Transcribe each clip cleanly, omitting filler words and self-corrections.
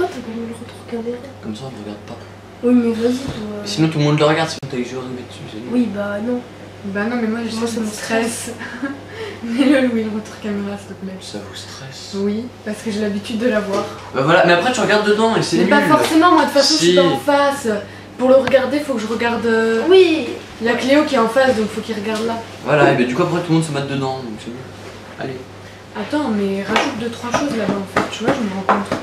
pourquoi t'as pas mis le retour caméra? Comme ça on ne regarde pas. Oui, mais vas-y, toi. Sinon tout le monde le regarde si t'as les yeux rivés dessus. C'est nul. Oui, bah non. Bah non, mais moi Moi, ça me stresse. Mets-le Louis, le retour caméra s'il te plaît. Ça vous stresse? Oui, parce que j'ai l'habitude de la voir. Bah voilà, mais après tu regardes dedans et c'est Mais nul. pas forcément, moi de toute façon je suis Si. pas en face. Pour le regarder, faut que je regarde. Oui. Il y a Cléo qui est en face, donc faut qu'il regarde là. Voilà, et bah du coup après tout le monde se met dedans, donc c'est nul. Allez. Attends, mais rajoute 2-3 choses là-bas en fait, tu vois, je me rends compte.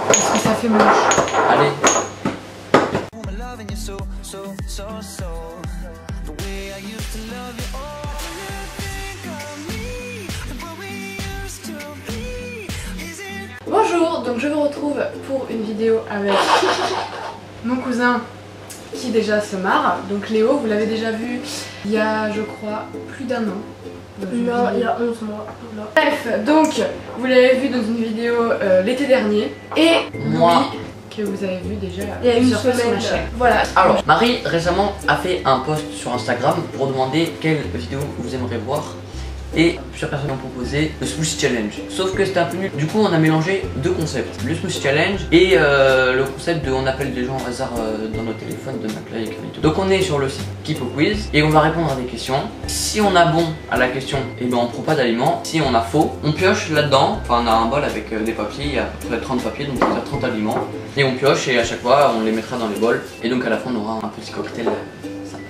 Parce que ça fait moche. Allez. Bonjour, donc je vous retrouve pour une vidéo avec mon cousin qui déjà se marre. Donc Léo, vous l'avez déjà vu il y a, je crois, plus d'un an. Non, il y a 11 mois. Là. Bref, donc vous l'avez vu dans une vidéo l'été dernier. Et Moi. Louis, que vous avez vu déjà Il y a une plusieurs fois sur semaine. ma chaîne. Voilà. Alors, Marie récemment a fait un post sur Instagram pour demander quelle vidéo vous aimeriez voir. Et plusieurs personnes ont proposé le Smoothie Challenge. Sauf que c'était un peu nul. Du coup, on a mélangé deux concepts. Le Smoothie Challenge et le concept de on appelle des gens au hasard dans nos téléphones de McFly et Carlito. Donc on est sur le site Keep au Quiz et on va répondre à des questions. Si on a bon à la question, et ben on prend pas d'aliments. Si on a faux, on pioche là-dedans. Enfin, on a un bol avec des papiers, il y a à peu près 30 papiers, donc ça veut dire 30 aliments. Et on pioche et à chaque fois, on les mettra dans les bols. Et donc à la fin, on aura un petit cocktail sympa.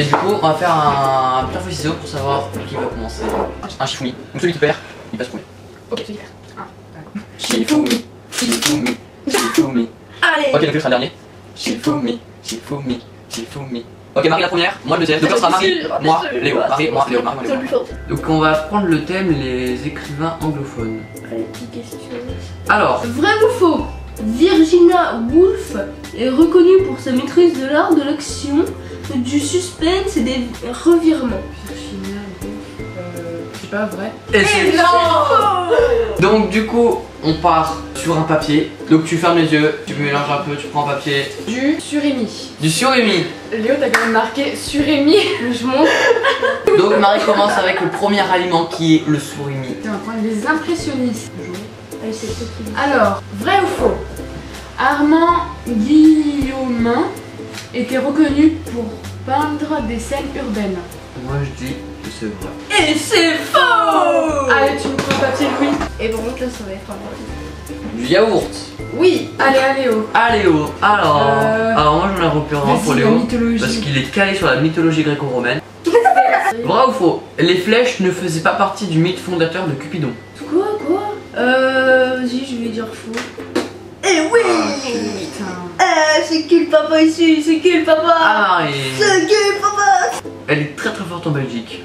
Et du coup, on va faire un pierre feuille ciseaux pour savoir qui va commencer. Un Shifumi. Donc celui qui perd, il passe premier. Ok, super. Shifumi, Shifumi, Shifumi. Allez. Ok, donc lui sera le dernier. Shifumi, Shifumi, Shifumi. Ok, Marie la première, moi le deuxième. Donc là, ce sera Marie, moi, Léo. Marie, moi, Léo, Marie, moi, Léo. Donc on va prendre le thème les écrivains anglophones. Allez, petite question. Alors, Vrai ou faux? Virginia Woolf est reconnue pour sa maîtrise de l'art de l'action, du suspense et des revirements. Virginia c'est pas vrai. et c'est donc du coup, on part sur un papier. Donc tu fermes les yeux, tu mélanges un peu, tu prends un papier. Du surimi. Du surimi. Léo, t'as quand même marqué surimi. Je monte. Donc Marie commence avec le premier aliment qui est le surimi. On va prendre les impressionnistes. Allez, c'est toi qui dis. Alors, vrai ou faux? Armand Guillaumin était reconnu pour peindre des scènes urbaines. Moi je dis que c'est vrai. Et c'est faux. Allez, tu me prends le papier, Louis. Et bon, là, ça va être un Du yaourt. Oui, allez, à Léo. Ah Léo, alors moi j'en ai repéré un pour Vas-y, la Léo. mythologie. Parce qu'il est calé sur la mythologie gréco-romaine. Vrai ou faux? Les flèches ne faisaient pas partie du mythe fondateur de Cupidon. Quoi? Vas-y, je vais dire faux. Eh oui. Putain. C'est qui le papa ici? C'est qui le papa? Ah Marie, C'est qui le papa? elle est très forte en Belgique.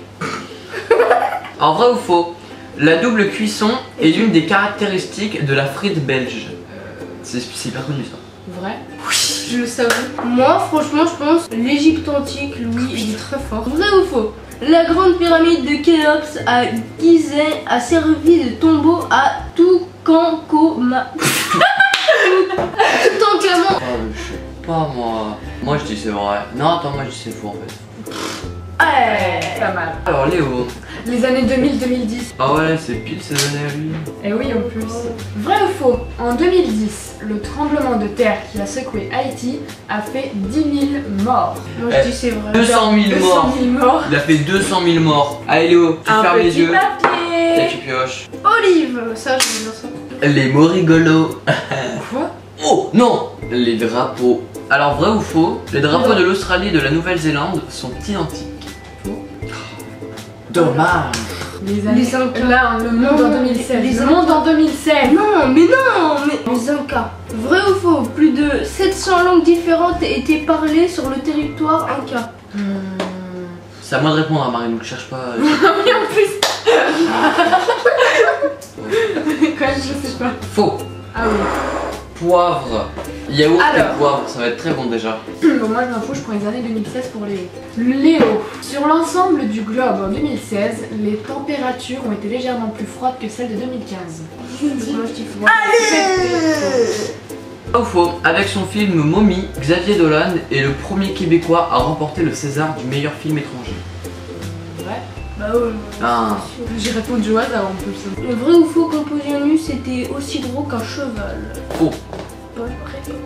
Alors vrai ou faux? La double cuisson est l'une des caractéristiques de la frite belge. C'est hyper connu ça. Vrai? Je le savais. Moi, franchement, je pense l'Égypte antique, Louis, il est très fort. Vrai ou faux? La grande pyramide de Khéops à Gizeh a servi de tombeau à Toutankhamon. Toutankhamon. Je sais pas moi. Moi je dis c'est vrai. Non attends, moi je dis c'est faux en fait. Ouais. Pas mal. Alors Léo. Les années 2000-2010. Ah ouais, c'est pile ces années à lui. Et oui, en plus. Vrai ou faux? En 2010, le tremblement de terre qui a secoué Haïti a fait 10 000 morts. Moi, je dis c'est vrai. 200 000 morts. 200 000 morts. Il a fait 200 000 morts. Allez Léo, tu Un fermes les petit yeux. Et papier. tu pioches. Olive. Ça, je vais dire ça. Les mots rigolos. Quoi? Oh non. Les drapeaux. Alors vrai ou faux? Les drapeaux de l'Australie et de la Nouvelle-Zélande sont identiques. Faux. Dommage. Les années... Les Incas. Là, le monde en Non, 2016. les Le monde en 2016. Non, mais les Incas. Vrai ou faux? Plus de 700 langues différentes étaient parlées sur le territoire Inca. C'est à moi de répondre à Marie, donc cherche pas. Oui, en plus. Quand même, je sais pas. Faux. Ah oui. Poivre. Yaourt Alors. et poivre, ça va être très bon déjà. Bon, moi, je m'en fous, je prends les années 2016 pour Léo. Léo. Sur l'ensemble du globe en 2016, les températures ont été légèrement plus froides que celles de 2015. Moi, je dis faux. Vrai ou faux? Avec son film Mommy, Xavier Dolan est le premier Québécois à remporter le César du meilleur film étranger. Vrai? Bah ouais. Ah. J'ai répondu au hasard en plus. Le vrai ou faux Composianus était aussi gros qu'un cheval. Faux. Bonne réponse.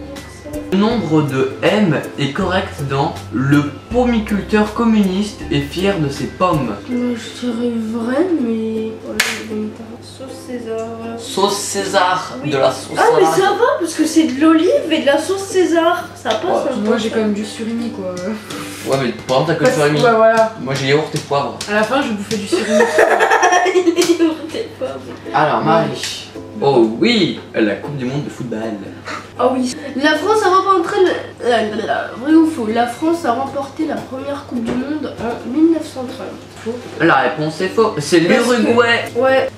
Le nombre de M est correct dans le pomiculteur communiste est fier de ses pommes. Je dirais vrai, mais. Voilà, je vais mettre un sauce César. Sauce César, Oui. de la sauce Ah, mais salade. ça va parce que c'est de l'olive et de la sauce César. Ça passe Ouais, un peu. Moi j'ai quand même du surimi quoi. Ouais, mais par exemple, t'as que le surimi. Ouais, voilà. Moi, j'ai yaourt et poivre. À la fin, je bouffais du surimi. Alors, Marie. Oh oui, la Coupe du Monde de football. Ah oui. La France a remporté vrai ou faux? La France a remporté la première Coupe du Monde en 1930. Faux. La réponse est faux. C'est Parce que- l'Uruguay. Ouais.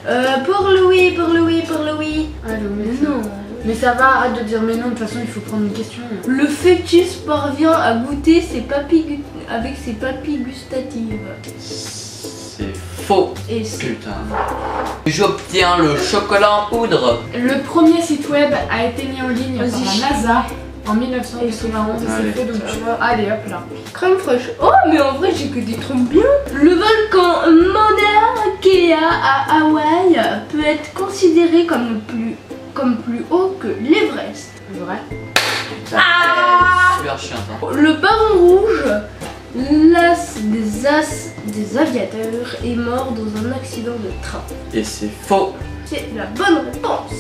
Pour le oui, pour le oui, pour le oui. Ah non, mais Non. Mais ça va, arrête de dire mais non, de toute façon il faut prendre une question. Le fœtus parvient à goûter ses papilles avec ses papilles gustatives. C'est faux. Et c'est Putain. J'obtiens le chocolat en poudre. Le premier site web a été mis en ligne par Vas-y. la NASA en 1991 et Allez. c'est faux donc tu vois. Allez hop là. crème fraîche. Oh, mais en vrai, j'ai que des trucs bien. Le volcan Mauna Kea à Hawaï peut être considéré comme plus haut que l'Everest. Vrai. Super chiant, ça. Le baron rouge, l'as des aviateurs, est mort dans un accident de train. Et c'est faux. C'est la bonne réponse.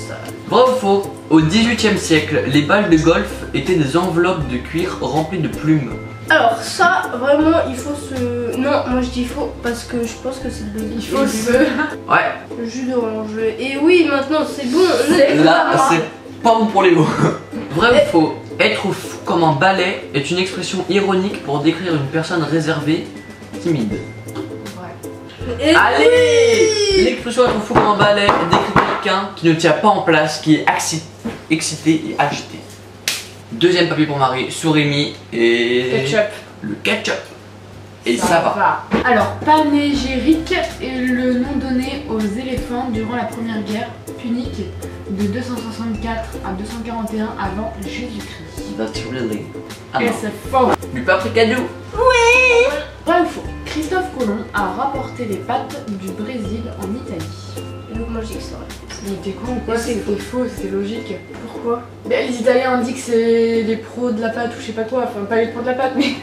Vrai ou faux? Au XVIIIe siècle, les balles de golf étaient des enveloppes de cuir remplies de plumes. Alors ça, vraiment, il faut se... Non, moi je dis faux, parce que je pense que c'est de Il faut se. Ouais, le jus d'orange. Et oui, maintenant c'est bon. là, c'est pas bon pour les mots. Vrai ou faux? Être fou comme un balai est une expression ironique pour décrire une personne réservée, timide. Vrai. Et Allez! L'expression être fou comme un balai décrit quelqu'un qui ne tient pas en place, qui est excité et agité. Deuxième papier pour Marie, Surimi et Ketchup. le ketchup. Et ça va. Alors, panégyrique est le nom donné aux éléphants durant la première guerre punique de 264 à 241 avant Jésus-Christ. That's really. Ah Et non. c'est faux. Du paprika doux. Vrai ou faux? Christophe Colomb a rapporté les pâtes du Brésil en Italie. donc moi je dis que c'est vrai. Il était con ou quoi? Et c'est C'était faux, c'était logique. Pourquoi? Ben, les Italiens ont dit que c'est les pros de la pâte ou je sais pas quoi, enfin pas les pros de la pâte mais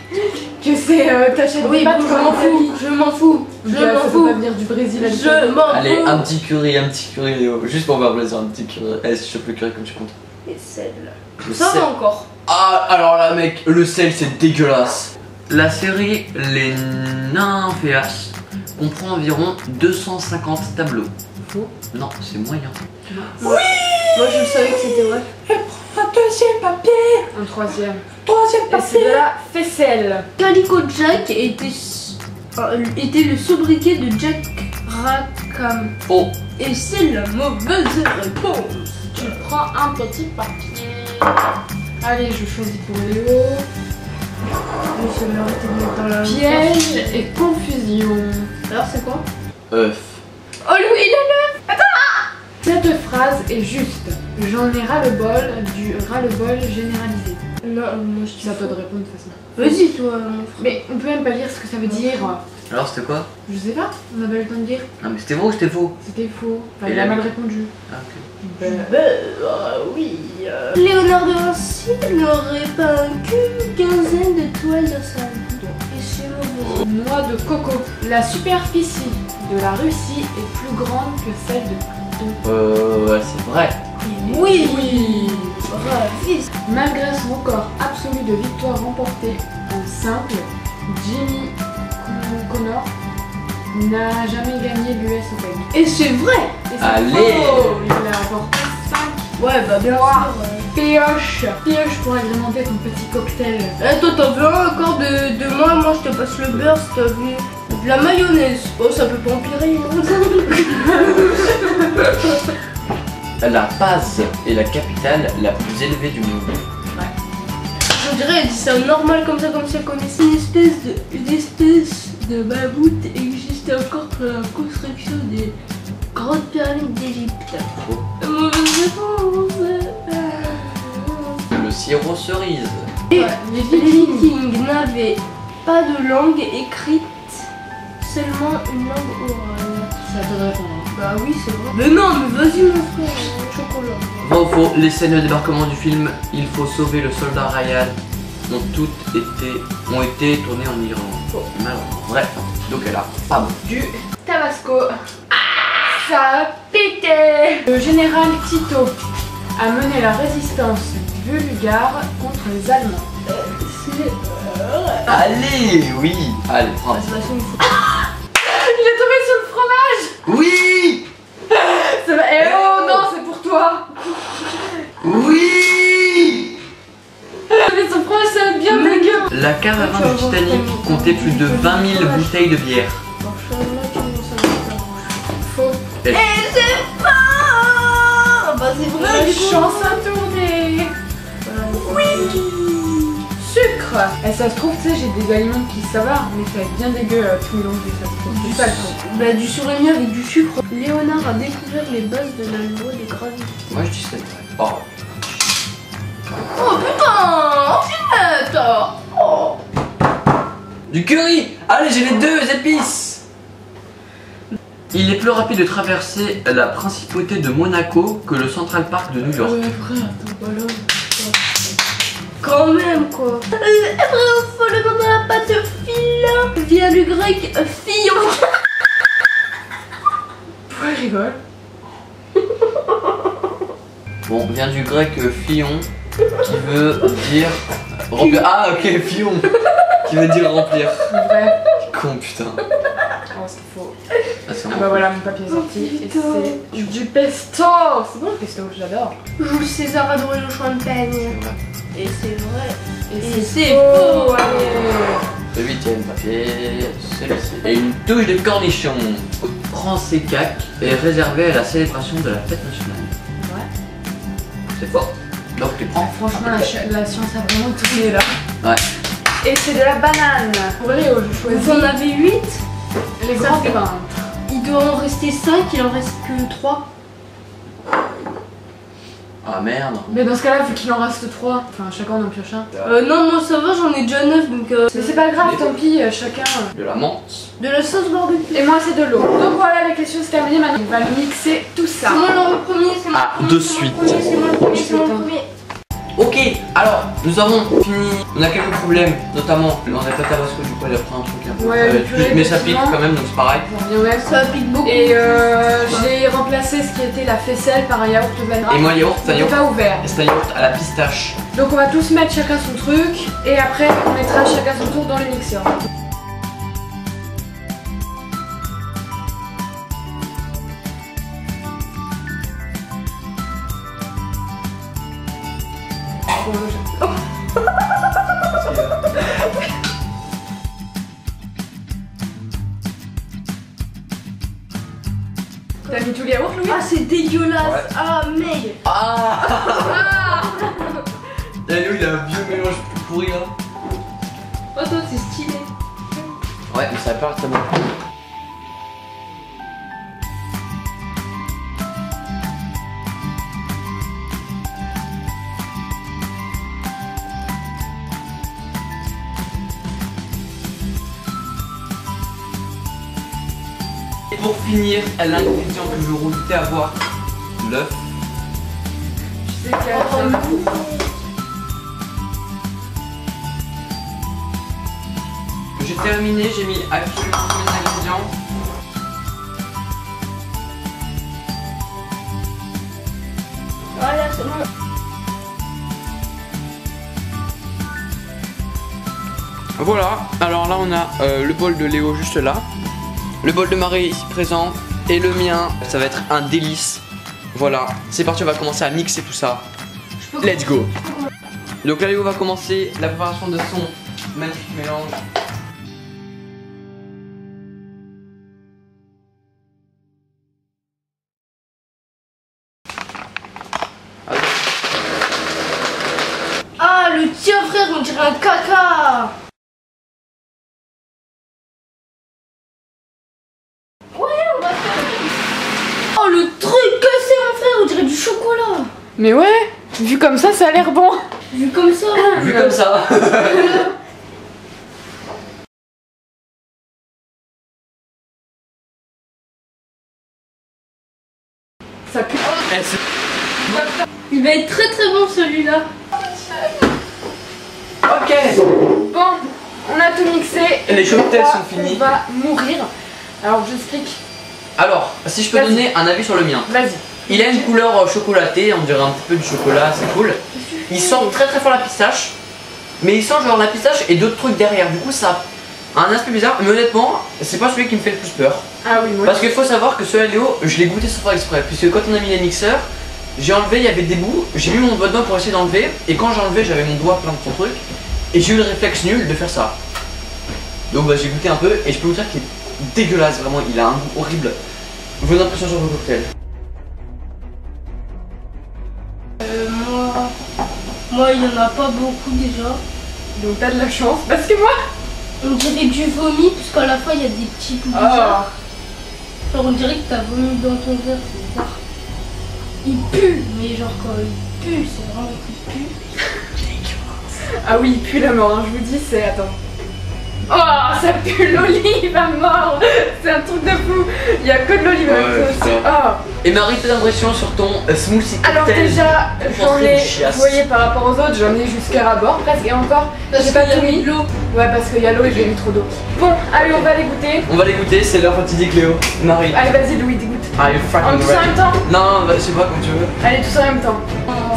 que c'est t'achètes Oui, des pâtes bon, je en m'en Italie. fous. Je m'en fous. Je Donc, m'en ça peut fous. pas venir du Brésil à Je l'Italie. m'en Allez, fous. un petit curry, Léo. Juste pour faire plaisir, un petit curry. Allez, si je chope le curry comme tu comptes. Et celle. Le Ça sel. va encore. Ah, alors là, mec, le sel, c'est dégueulasse. La série Les Nymphéas comprend environ 250 tableaux. Faux. Non, c'est moyen. Moi je savais que c'était vrai. Un deuxième papier. Un troisième. Troisième Et c'est de la faisselle. Calico Jack était le sobriquet de Jack Rackham. Oh, Et c'est la mauvaise réponse. Tu prends un petit papier. Allez, je choisis pour Léo. Mais ça mérite de mettre dans la Piège et confusion. Alors c'est quoi? œuf. Oh Louis, il a Cette phrase est juste. J'en ai ras-le-bol du ras-le-bol généralisé. Non, moi je dis C'est à toi faux. de répondre de toute façon. Vas-y toi, mon frère. Mais on peut même pas lire ce que ça veut dire. Alors, c'était quoi? Je sais pas, on n'a pas eu le temps de dire. Ah, mais c'était vrai ou c'était faux? C'était faux. Enfin, Et il a la- mal répondu. Ah, ok. Oui. Léonard de Vinci n'aurait pas qu'une quinzaine de toiles dans sa vie. Et c'est mauvais. Noix de coco. La superficie de la Russie est plus grande que celle de Pluton. Ouais, c'est vrai. Oui. Oui. Bravo. Malgré son record absolu de victoires remportées en simple, Jimmy Connor n'a jamais gagné l'US Open. Et c'est vrai. Et c'est Allez. faux. Il a remporté 5 Ouais, bah bien Noir. sûr. pioches. Pioches pour agrémenter ton petit cocktail. Eh, toi, t'en veux un encore de moi? Moi, je te passe le beurre si t'as vu. De la mayonnaise. Oh, ça peut pas empirer. La Paz est la capitale la plus élevée du monde. Je dirais, elle dit ça normal comme ça elle connaissait une espèce de mammouth existe encore pour la construction des grandes pyramides d'Égypte. Faux. Mauvaise réponse. Le sirop cerise. Et Ouais, les les Vikings. Vikings n'avaient pas de langue écrite. seulement une langue orale. C'est à toi de répondre. Bah oui, c'est vrai. Mais non, mais vas-y mon frère, chocolat. Vrai ou faux, les scènes de débarquement du film Il faut sauver le soldat Ryan ont été tournées en Irlande. Faux. Malheureusement. Bref, donc elle a pas bon. Du tabasco. Ça a pété. Le général Tito a mené la résistance bulgare contre les Allemands. Allez, oui. Allez, prends. De toute façon, il faut... Il est tombé sur le fromage. Oui. Ça va... Eh oh non, c'est pour toi. Oui. Mais son fromage, ça va être bien dégueu. La cave à vin du Titanic comptait plus de 20 000 bouteilles de bière. Faux. Et c'est fort. Bah c'est vrai, La du coup. chance à tourner. Oui. Sucre. Et ça se trouve, tu sais, j'ai des aliments qui ça va, mais ça va être bien dégueu tout mélangé, ça se trouve. C'est ça le truc. Bah du surimi avec du sucre. Léonard a découvert les bases de la loi de gravité. Moi je dis c'est vrai. Oh. Oh putain, Antinette. Oh. Du curry. Allez, j'ai les deux épices. Il est plus rapide de traverser la principauté de Monaco que le Central Park de New York. Ouais, frère, attends, voilà. Quand même quoi. Vrai ou faux, le nom de la pâte fila vient du grec fillon. Pourquoi il rigole? Bon, vient du grec fillon qui veut dire remplir. Ah ok, fillon qui veut dire remplir. Vrai. Con putain. Oh, c'est faux. Ah, c'est Ah bon. bah voilà, mon papier est sorti. Et Putain. c'est du pesto. C'est bon le pesto, j'adore. Jules César adoré le champagne. C'est vrai. Et c'est vrai. Et c'est faux. faux. Allez. Le 8ème papier, celui-ci. Et une touche de cornichon au Francecac est réservée à la célébration de la fête nationale. Ouais. C'est fort. Donc tu prends. Franchement, la science a vraiment tourné là. Ouais. Et c'est de la banane. Pour Léo, je choisis Vous en avez 8. les Ça grands fait- peintres. Il doit en rester 5, il en reste que 3. Ah merde. Mais dans ce cas-là, vu qu'il en reste 3, enfin chacun en pioche un. Non, moi ça va, j'en ai déjà 9 donc. Mais c'est pas grave, tant pis, chacun. De la menthe. De la sauce barbecue. Et moi, c'est de l'eau. Donc voilà, les questions c'est terminé. Maintenant, on va mixer tout ça. C'est moi le premier, c'est moi Ah, le premier. de c'est moi suite. le premier, c'est moi le premier, c'est moi le premier. Ok, alors nous avons fini. On a quelques problèmes, notamment on n'a pas tabasco, du coup elle a pris un truc un peu. Ouais, le purée, mais ça pique effectivement. quand même, donc c'est pareil. J'en reviens au même. Ça pique beaucoup. Et j'ai remplacé ce qui était la faisselle par un yaourt vanilla. Et moi, le yaourt, c'est un Il est yaourt. pas ouvert. C'est un yaourt à la pistache. Donc on va tous mettre chacun son truc et après on mettra chacun son tour dans le mixeur. T'as mis tout le yaourt, Louis? Ah, c'est dégueulasse. Ouais. Ah, mec. Ah Ah Léo, il a un vieux mélange plus pourri là. Oh, toi, c'est stylé. Ouais, mais ça va pas très bon. Et pour finir, l'ingrédient que je redoutais avoir, l'œuf. Je sais qu'il y a plein de coups. J'ai terminé, j'ai mis absolument tous mes ingrédients. Voilà, c'est bon. Voilà, alors là on a le bol de Léo juste là, le bol de Marie ici présent et le mien, ça va être un délice. Voilà, c'est parti, on va commencer à mixer tout ça. Let's go. Donc là Léo va commencer la préparation de son magnifique mélange. Ah, le tien, frère, on dirait un caca. Ouais, on va faire. Oh, le truc que c'est, mon frère, on dirait du chocolat. Mais ouais, vu comme ça a l'air bon. Vu comme ça. Vu comme ça. ça pue. Il va être très très bon celui-là. Ok, bon, on a tout mixé. Les cocktails sont finis. On va mourir. Alors j'explique. Alors, si je peux Vas-y. donner un avis sur le mien. Vas-y. Il a une couleur chocolatée, on dirait un petit peu du chocolat, c'est cool. Il sent très très fort la pistache, mais il sent genre la pistache et d'autres trucs derrière. Du coup, ça a un aspect bizarre, mais honnêtement, c'est pas celui qui me fait le plus peur. Ah oui, moi. Parce qu'il faut savoir que celui-là, Léo, je l'ai goûté sans faire exprès. Puisque quand on a mis les mixeurs, j'ai enlevé, il y avait des bouts, j'ai mis mon doigt dedans pour essayer d'enlever, et quand j'ai enlevé, j'avais mon doigt plein de son truc, et j'ai eu le réflexe nul de faire ça. Donc bah, j'ai goûté un peu, et je peux vous dire qu'il est dégueulasse, vraiment, il a un goût horrible. Vos impressions sur vos cocktails? Moi il y en a pas beaucoup déjà. Donc t'as de la chance, parce que moi. On dirait du vomi, puisqu'à la fin il y a des petits bouts bizarres. Genre on dirait que t'as vomi dans ton verre, c'est bizarre. Il pue, mais genre quand il pue, c'est vraiment qu'il pue. Ah oui, il pue la mort, hein, je vous dis, c'est. Attends. Oh, ça pue l'olive à mort. C'est un truc de fou. Il y a que de l'olive avec Ouais, ça aussi. putain. Oh. Et Marie, tes impressions sur ton smoothie cocktail? Alors déjà, j'en Concentré ai, de chiasse. vous voyez par rapport aux autres, j'en ai jusqu'à rabord presque, et encore, j'ai pas tout mis. l'eau. Ouais, parce qu'il y a l'eau et j'ai mis trop d'eau. Bon, allez, on va les goûter. On va les goûter, c'est l'heure fatidique Léo. Marie. Allez, vas-y, Louis, dégoûte. Are you En fucking tous en ready? même temps. Non, bah, je sais pas, comme tu veux. Allez, tous en même temps.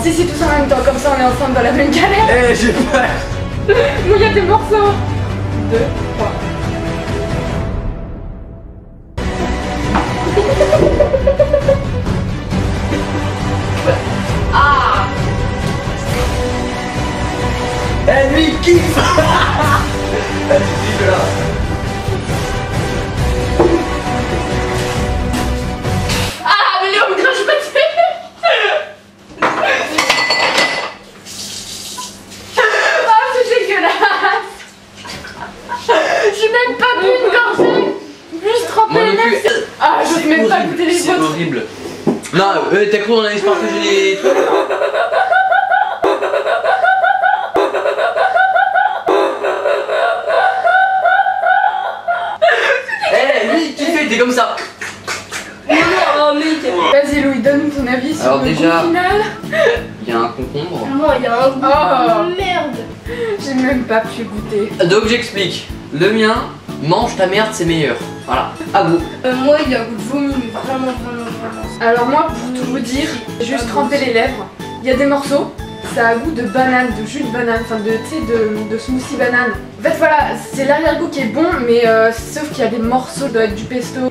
Si, tous en même temps, comme ça on est ensemble dans la même galère. Eh, j'ai peur. Où il y a des morceaux. 2, 3. Ah. Eh, lui, il kiffe. C'est dégueulasse. Ah, mais Léo me crache pas dessus. Ah, c'est dégueulasse. J'ai même pas bu une gorgée. Juste trempé Moi les non plus. lèvres. Ah, je peux même pas goûter les C'est autres. horrible. Non, t'as cru qu'on allait se partager les trucs? Eh, lui, qui fait? T'es comme ça. Oh mec. Vas-y, Louis, donne ton avis sur Alors le déjà- goût final. Il y a un concombre. Moi il y a un goût Oh. de merde. J'ai même pas pu goûter. Donc j'explique. Le mien, mange ta merde, c'est meilleur. Voilà. À vous. Moi il y a un goût de vomi, mais vraiment. Alors moi, pour tout vous dire, j'ai juste trempé les lèvres. Il y a des morceaux. Ça a goût de banane, de jus de banane, enfin de, tu sais, de smoothie banane. En fait voilà, c'est l'arrière-goût qui est bon, mais sauf qu'il y a des morceaux, ça doit être du pesto.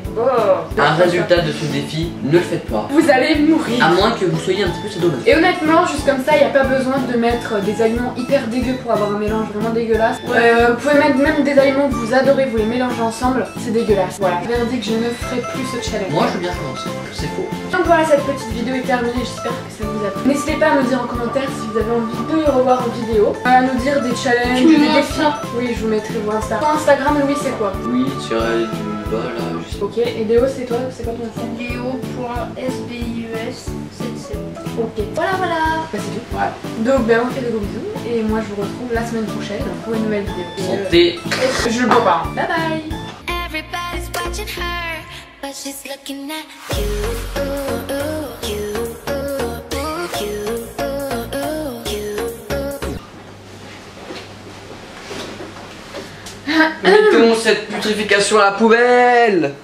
Un résultat de ce défi, ne le faites pas. Vous allez mourir. À moins que vous soyez un petit peu sédoleux. Et honnêtement, juste comme ça, il n'y a pas besoin de mettre des aliments hyper dégueux pour avoir un mélange vraiment dégueulasse. Vous pouvez mettre même des aliments que vous adorez, vous les mélangez ensemble, c'est dégueulasse. Voilà, verdict, je ne ferai plus ce challenge. Moi, je veux bien commencer. C'est faux. Donc voilà, cette petite vidéo est terminée, j'espère que ça vous a plu. N'hésitez pas à me dire en commentaire si vous avez envie de revoir en vidéo, à nous dire des challenges, Tu des me défis. Oui, je vous mettrai vos Insta. Ton Instagram, Louis, c'est quoi? Oui, tu aurais du bas là, juste. Ok, et Léo, c'est toi? C'est quoi ton Instagram? Léo.sbius77. Ok, voilà. Bah c'est tout. Voilà. Donc ben on fait de gros bisous et moi je vous retrouve la semaine prochaine pour une nouvelle vidéo. Santé. Et je le bois pas. Bye bye. Everybody's watching her, but she's looking at you. Ooh, ooh, you, ooh, ooh, you, ooh, ooh, you. Mettons cette putréfication à la poubelle.